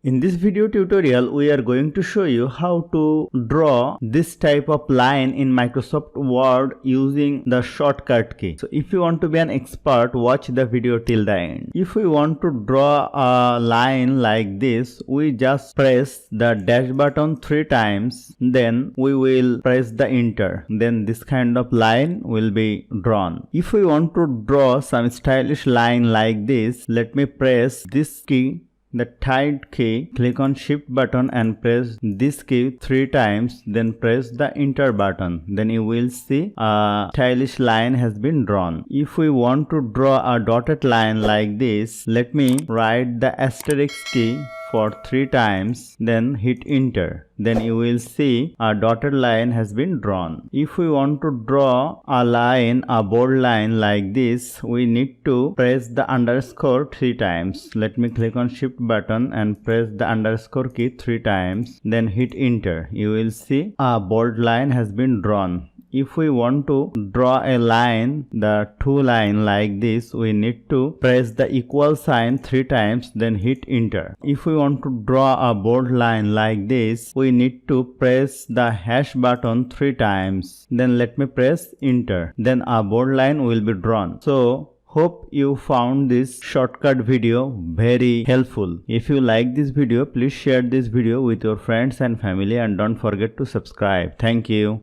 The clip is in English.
In this video tutorial, we are going to show you how to draw this type of line in Microsoft Word using the shortcut key. So if you want to be an expert, watch the video till the end. If we want to draw a line like this, we just press the dash button 3 times, then we will press the enter. Then this kind of line will be drawn. If we want to draw some stylish line like this, let me press this key, the tilde key, click on shift button and press this key 3 times, then press the enter button. Then you will see a stylish line has been drawn. If we want to draw a dotted line like this, let me write the asterisk key for 3 times, then hit enter. Then you will see a dotted line has been drawn. If we want to draw a line, a bold line like this, we need to press the underscore 3 times. Let me click on shift button and press the underscore key 3 times, then hit enter. You will see a bold line has been drawn. If we want to draw a line, the two line like this, we need to press the equal sign 3 times, then hit enter. If we want to draw a bold line like this, we need to press the hash button 3 times. Then let me press enter. Then a bold line will be drawn. So hope you found this shortcut video very helpful. If you like this video, please share this video with your friends and family and don't forget to subscribe. Thank you.